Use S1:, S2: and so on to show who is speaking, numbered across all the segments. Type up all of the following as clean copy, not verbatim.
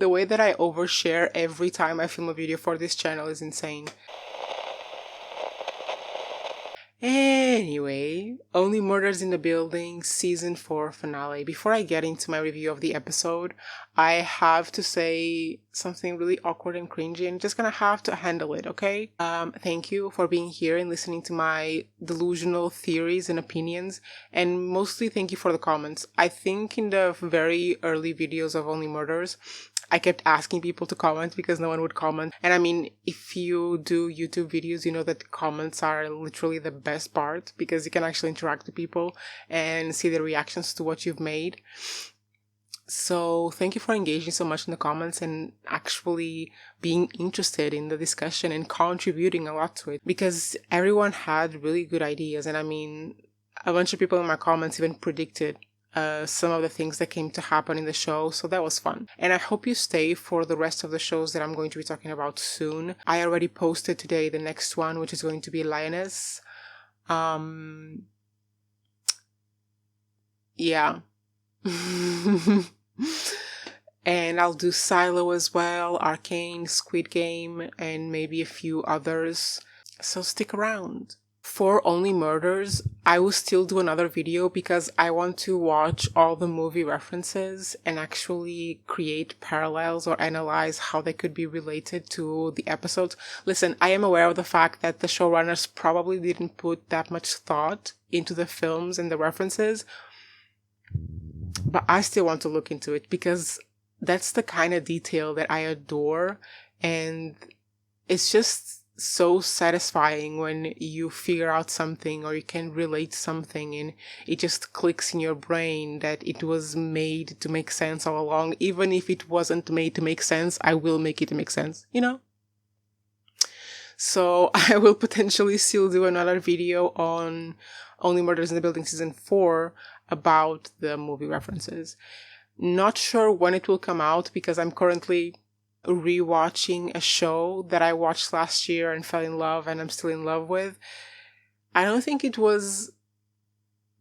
S1: The way that I overshare every time I film a video for this channel is insane. Anyway, Only Murders in the Building Season 4 finale. Before I get into my review of the episode, I have to say something really awkward and cringy, and just gonna have to handle it, okay? Thank you for being here and listening to my delusional theories and opinions, and mostly thank you for the comments. I think in the very early videos of Only Murders, I kept asking people to comment because no one would comment. And I mean, if you do YouTube videos, you know that comments are literally the best part because you can actually interact with people and see their reactions to what you've made. So thank you for engaging so much in the comments and actually being interested in the discussion and contributing a lot to it, because everyone had really good ideas. And I mean, a bunch of people in my comments even predicted some of the things that came to happen in the show, so that was fun. And I hope you stay for the rest of the shows that I'm going to be talking about soon. I already posted today the next one, which is going to be Lioness. Yeah. And I'll do Silo as well, Arcane, Squid Game, and maybe a few others. So stick around. For Only Murders, I will still do another video because I want to watch all the movie references and actually create parallels or analyze how they could be related to the episodes. Listen, I am aware of the fact that the showrunners probably didn't put that much thought into the films and the references, but I still want to look into it because that's the kind of detail that I adore, and it's just so satisfying when you figure out something or you can relate something and it just clicks in your brain that it was made to make sense all along. Even if it wasn't made to make sense, I will make it make sense, you know? So I will potentially still do another video on Only Murders in the Building Season 4 about the movie references. Not sure when it will come out because I'm currently rewatching a show that I watched last year and fell in love and I'm still in love with. I don't think it was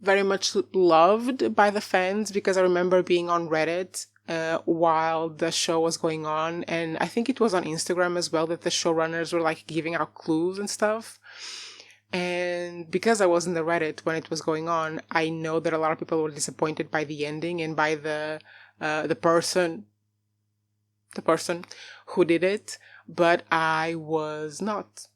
S1: very much loved by the fans because I remember being on Reddit while the show was going on, and I think it was on Instagram as well that the showrunners were like giving out clues and stuff. And because I was in the Reddit when it was going on, I know that a lot of people were disappointed by the ending and by the person who did it, but I was not.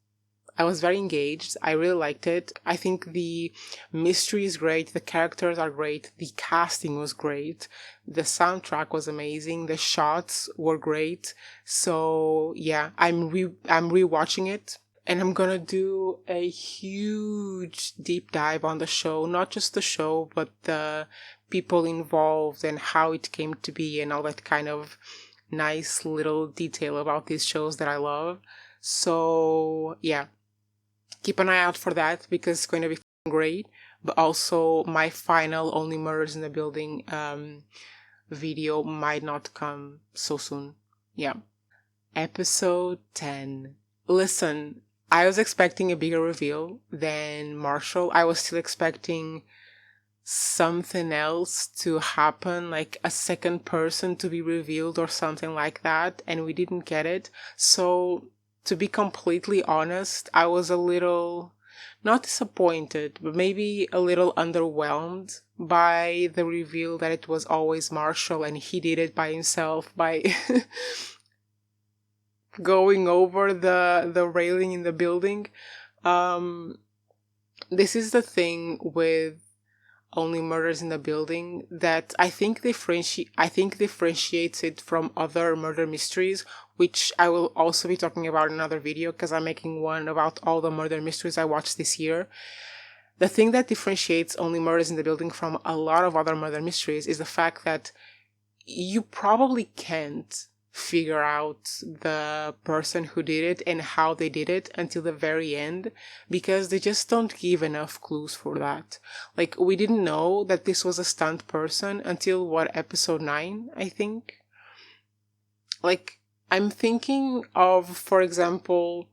S1: I was very engaged. I really liked it. I think the mystery is great. The characters are great. The casting was great. The soundtrack was amazing. The shots were great. So yeah, I'm rewatching it. And I'm gonna do a huge deep dive on the show. Not just the show, but the people involved and how it came to be and all that kind of nice little detail about these shows that I love. So yeah, keep an eye out for that because it's going to be great. But also my final Only Murders in the Building video might not come so soon. Yeah. Episode 10. Listen, I was expecting a bigger reveal than Marshall. I was still expecting something else to happen, like a second person to be revealed or something like that, and we didn't get it. So to be completely honest, I was a little, not disappointed, but maybe a little underwhelmed by the reveal that it was always Marshall and he did it by himself by going over the railing in the building. This is the thing with Only Murders in the Building that I think differentiates it from other murder mysteries, which I will also be talking about in another video because I'm making one about all the murder mysteries I watched this year. The thing that differentiates Only Murders in the Building from a lot of other murder mysteries is the fact that you probably can't figure out the person who did it and how they did it until the very end because they just don't give enough clues for that. Like, we didn't know that this was a stunt person until episode 9, I think. Like, I'm thinking of, for example,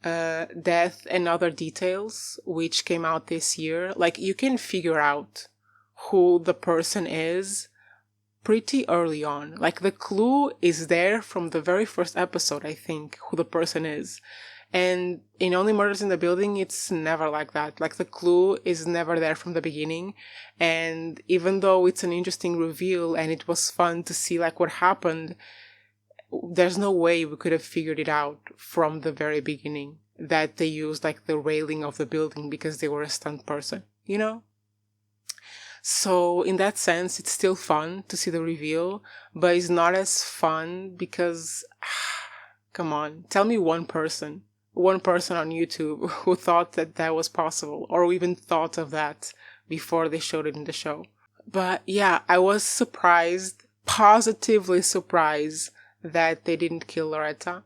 S1: Death and Other Details, which came out this year. Like, you can figure out who the person is pretty early on. Like, the clue is there from the very first episode, I think, who the person is. And in Only Murders in the Building, it's never like that. Like, the clue is never there from the beginning. And even though it's an interesting reveal and it was fun to see, like, what happened, there's no way we could have figured it out from the very beginning that they used, like, the railing of the building because they were a stunt person, you know? So in that sense, it's still fun to see the reveal, but it's not as fun because, come on, tell me one person on YouTube who thought that that was possible, or even thought of that before they showed it in the show. But yeah, I was surprised, positively surprised, that they didn't kill Loretta.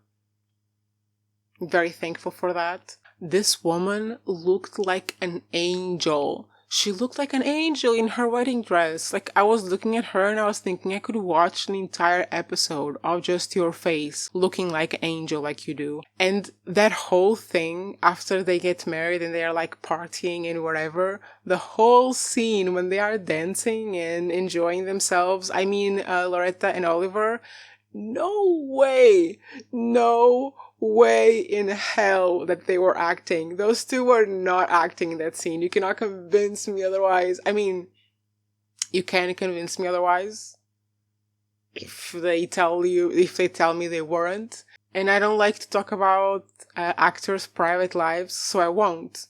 S1: Very thankful for that. This woman looked like an angel. She looked like an angel in her wedding dress. Like, I was looking at her and I was thinking I could watch an entire episode of just your face looking like an angel like you do. And that whole thing after they get married and they are like partying and whatever, the whole scene when they are dancing and enjoying themselves, I mean, Loretta and Oliver, no way in hell that they were acting. Those two were not acting in that scene. You cannot convince me otherwise. I mean, you can convince me otherwise if they tell me they weren't. And I don't like to talk about actors' private lives, so I won't.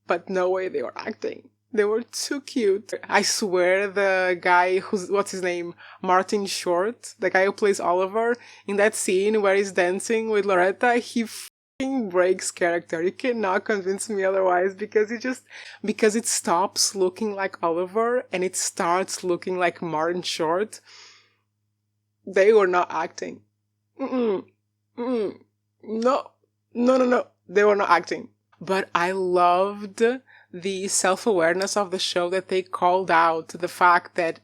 S1: But no way they were acting. They were too cute. I swear the guy what's his name? Martin Short, the guy who plays Oliver, in that scene where he's dancing with Loretta, he f***ing breaks character. You cannot convince me otherwise because it stops looking like Oliver and it starts looking like Martin Short. They were not acting. No. They were not acting. But I loved the self-awareness of the show that they called out the fact that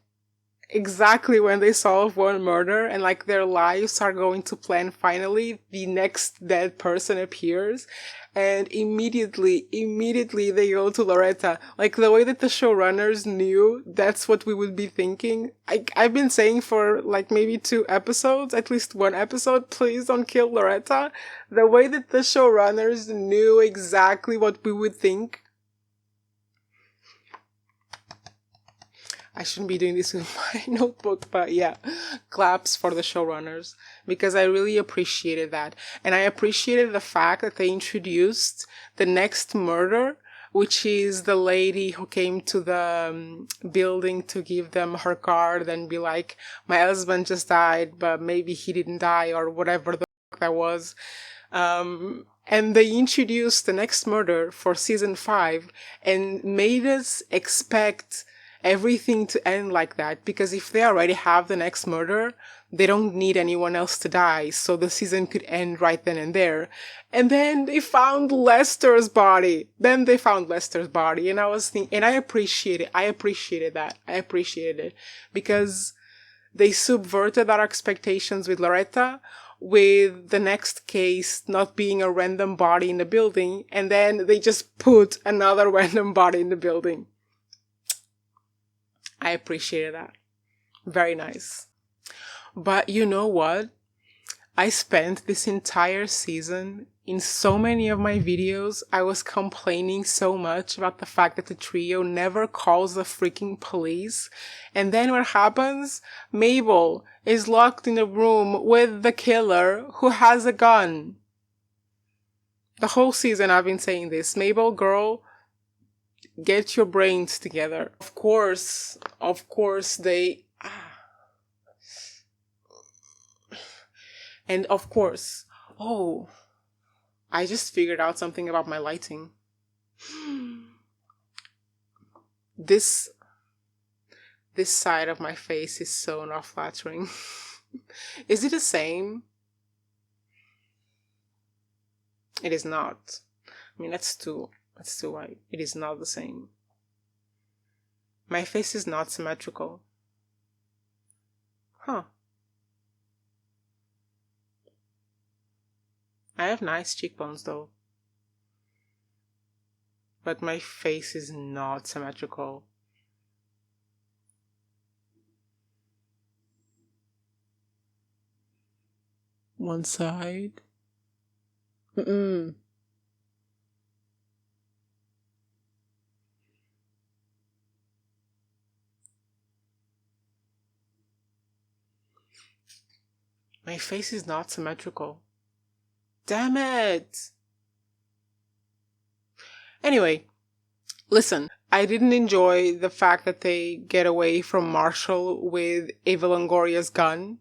S1: exactly when they solve one murder and like their lives are going to plan finally, the next dead person appears and immediately they go to Loretta. Like, the way that the showrunners knew that's what we would be thinking. I've been saying for like maybe 2 episodes, at least 1 episode, please don't kill Loretta. The way that the showrunners knew exactly what we would think. I shouldn't be doing this with my notebook, but yeah, claps for the showrunners, because I really appreciated that. And I appreciated the fact that they introduced the next murder, which is the lady who came to the building to give them her card and be like, my husband just died, but maybe he didn't die, or whatever the fuck that was. And they introduced the next murder for season 5 and made us expect everything to end like that, because if they already have the next murder, they don't need anyone else to die, so the season could end right then and there. And then they found Lester's body. And I was thinking, and I appreciated that. I appreciated it because they subverted our expectations with Loretta, with the next case not being a random body in the building, and then they just put another random body in the building. I appreciated that. Very nice. But you know what? I spent this entire season, in so many of my videos, I was complaining so much about the fact that the trio never calls the freaking police. And then what happens? Mabel is locked in a room with the killer who has a gun. The whole season I've been saying this. Mabel, girl, get your brains together. Of course they... And of course... Oh, I just figured out something about my lighting. This side of my face is so not flattering. Is it the same? It is not. I mean, that's too white. It is not the same. My face is not symmetrical. Huh. I have nice cheekbones though. But my face is not symmetrical. one side. Mm-mm. My face is not symmetrical. Damn it! Anyway, listen, I didn't enjoy the fact that they get away from Marshall with Eva Longoria's gun.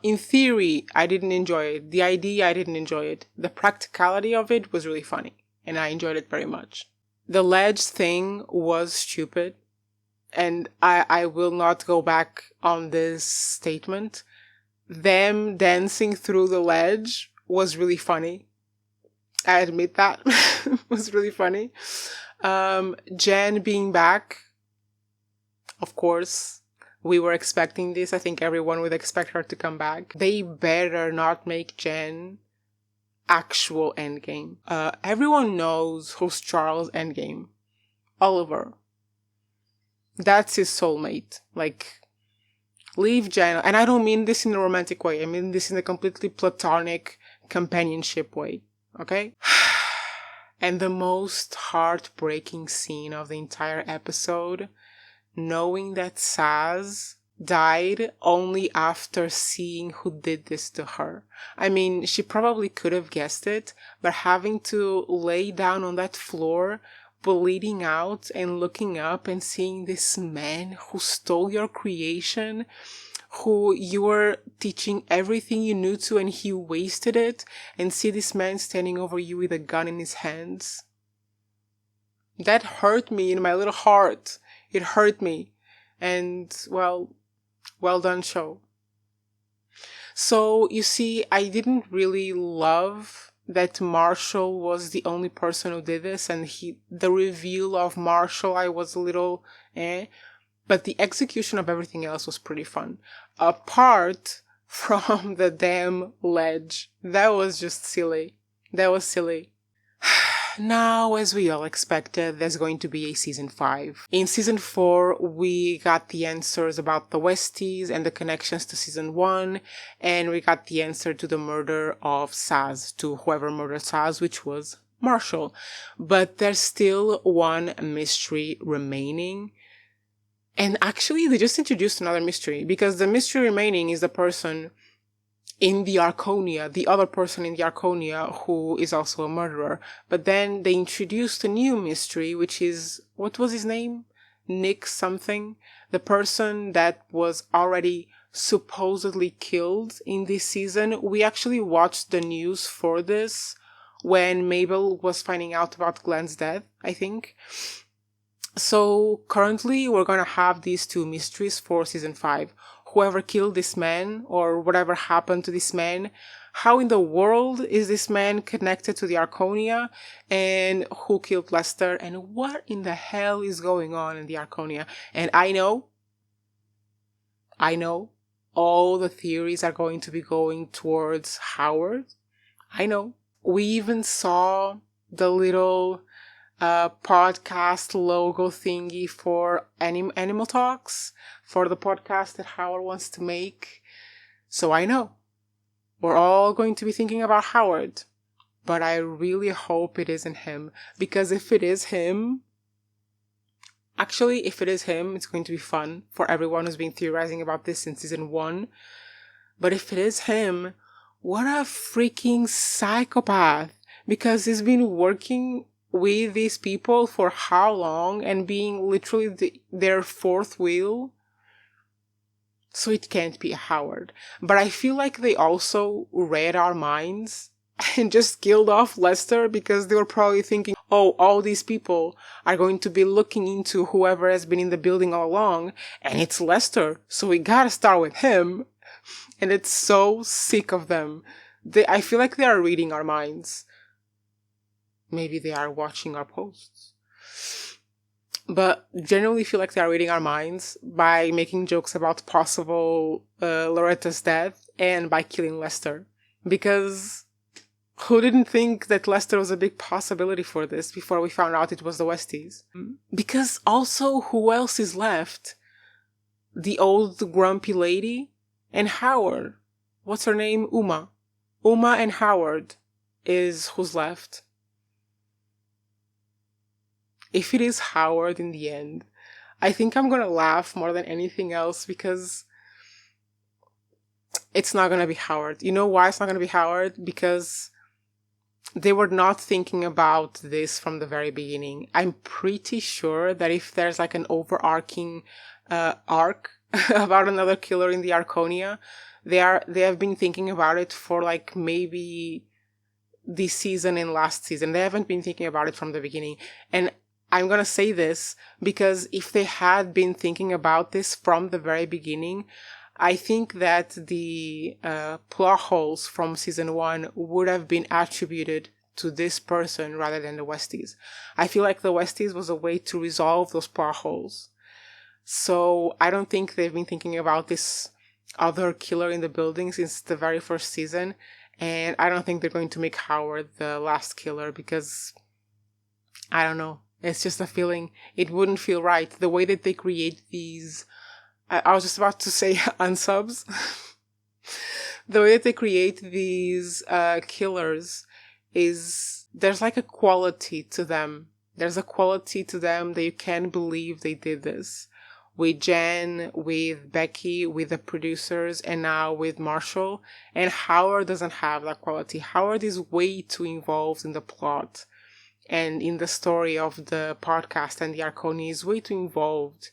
S1: In theory, I didn't enjoy it. The idea, I didn't enjoy it. The practicality of it was really funny, and I enjoyed it very much. The ledge thing was stupid, and I will not go back on this statement. Them dancing through the ledge was really funny. I admit that. It was really funny. Jen being back, of course. We were expecting this. I think everyone would expect her to come back. They better not make Jen actual Endgame. Everyone knows who's Charles' Endgame. Oliver. That's his soulmate. Like, leave Jen. And I don't mean this in a romantic way. I mean this in a completely platonic companionship way. Okay? And the most heartbreaking scene of the entire episode, knowing that Saz died only after seeing who did this to her. I mean, she probably could have guessed it, but having to lay down on that floor, bleeding out and looking up and seeing this man who stole your creation, who you were teaching everything you knew to and he wasted it, and see this man standing over you with a gun in his hands. That hurt me in my little heart. It hurt me. And, well done, show. So, you see, I didn't really love that Marshall was the only person who did this, and the reveal of Marshall, I was a little but the execution of everything else was pretty fun. Apart from the damn ledge. That was just silly. That was silly. Now, as we all expected, there's going to be a season 5. In season 4, we got the answers about the Westies and the connections to season 1, and we got the answer to the murder of Saz, to whoever murdered Saz, which was Marshall. But there's still one mystery remaining. And actually, they just introduced another mystery, because the mystery remaining is the person in the Arconia, the other person in the Arconia who is also a murderer. But then they introduced a new mystery, which is, what was his name? Nick something? The person that was already supposedly killed in this season. We actually watched the news for this when Mabel was finding out about Glenn's death, I think. So currently we're gonna have these two mysteries for season 5. Whoever killed this man, or whatever happened to this man, how in the world is this man connected to the Arconia, and who killed Lester, and what in the hell is going on in the Arconia. And I know, all the theories are going to be going towards Howard. I know. We even saw the little podcast logo thingy for Animal Talks, for the podcast that Howard wants to make. So I know we're all going to be thinking about Howard, but I really hope it isn't him, because if it is him, it's going to be fun for everyone who's been theorizing about this since season 1. But if it is him, what a freaking psychopath, because he's been working with these people for how long and being literally their fourth wheel. So it can't be Howard. But I feel like they also read our minds and just killed off Lester, because they were probably thinking, oh, all these people are going to be looking into whoever has been in the building all along, and it's Lester, so we gotta start with him. And it's so sick of them. I feel like they are reading our minds. Maybe they are watching our posts. But generally feel like they are reading our minds by making jokes about possible Loretta's death and by killing Lester. Because who didn't think that Lester was a big possibility for this before we found out it was the Westies? Because also, who else is left? The old grumpy lady and Howard. what's her name? Uma and Howard is who's left. If it is Howard in the end, I think I'm gonna laugh more than anything else, because it's not gonna be Howard. You know why it's not gonna be Howard? Because they were not thinking about this from the very beginning. I'm pretty sure that if there's like an overarching arc about another killer in the Arconia, they have been thinking about it for like maybe this season and last season. They haven't been thinking about it from the beginning. And I'm gonna say this because if they had been thinking about this from the very beginning, I think that the plot holes from season 1 would have been attributed to this person rather than the Westies. I feel like the Westies was a way to resolve those plot holes. So I don't think they've been thinking about this other killer in the building since the very first season. And I don't think they're going to make Howard the last killer, because I don't know. It's just a feeling. It wouldn't feel right. The way that they create these... I was just about to say unsubs. The way that they create these killers is... there's like a quality to them. There's a quality to them that you can't believe they did this. With Jen, with Becky, with the producers, and now with Marshall. And Howard doesn't have that quality. Howard is way too involved in the plot and in the story of the podcast, and the Arconia is way too involved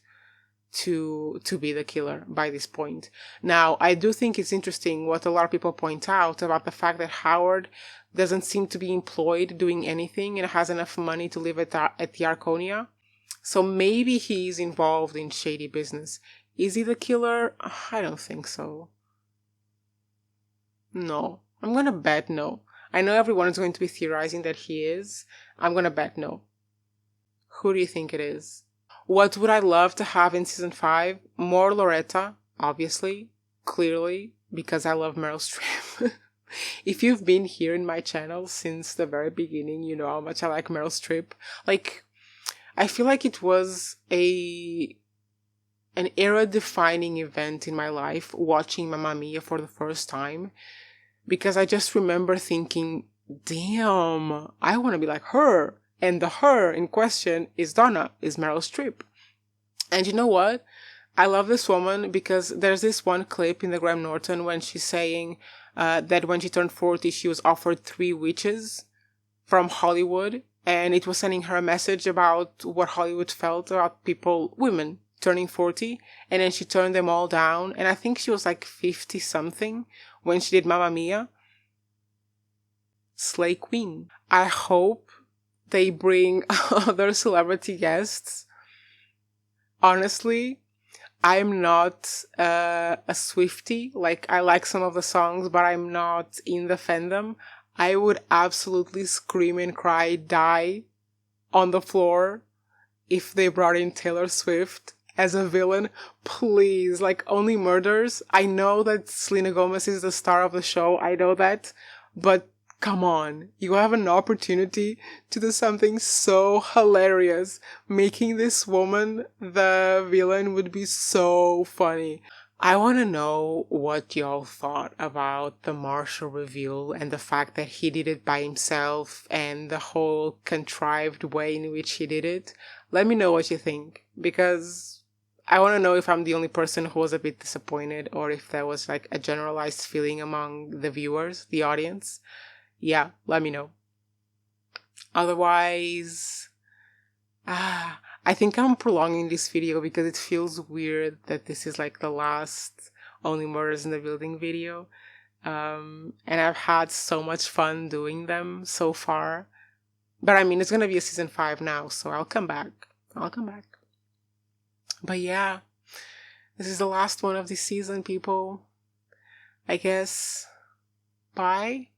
S1: to be the killer by this point. Now, I do think it's interesting what a lot of people point out about the fact that Howard doesn't seem to be employed doing anything and has enough money to live at the Arconia. So maybe he's involved in shady business. Is he the killer? I don't think so. No. I'm gonna bet no. I know everyone is going to be theorizing that he is. I'm gonna bet no. Who do you think it is? What would I love to have in season 5? More Loretta, obviously, clearly, because I love Meryl Streep. If you've been here in my channel since the very beginning, you know how much I like Meryl Streep. Like, I feel like it was an era-defining event in my life, watching Mamma Mia for the first time, because I just remember thinking, damn, I want to be like her. And the her in question is Meryl Streep. And you know what? I love this woman because there's this one clip in the Graham Norton when she's saying that when she turned 40, she was offered 3 witches from Hollywood. And it was sending her a message about what Hollywood felt about women turning 40. And then she turned them all down. And I think she was like 50 something when she did Mamma Mia. Slay Queen. I hope they bring other celebrity guests. Honestly, I'm not a Swiftie. Like, I like some of the songs, but I'm not in the fandom. I would absolutely scream and cry, die on the floor if they brought in Taylor Swift as a villain. Please, like, Only Murders. I know that Selena Gomez is the star of the show. I know that. But come on. You have an opportunity to do something so hilarious. Making this woman the villain would be so funny. I want to know what y'all thought about the Marshall reveal and the fact that he did it by himself and the whole contrived way in which he did it. Let me know what you think, because I want to know if I'm the only person who was a bit disappointed or if there was like a generalized feeling among the viewers, the audience. Yeah, let me know. Otherwise, I think I'm prolonging this video because it feels weird that this is like the last Only Murders in the Building video. And I've had so much fun doing them so far. But I mean, it's going to be a season 5 now, so I'll come back. But yeah, this is the last one of this season, people. I guess, bye.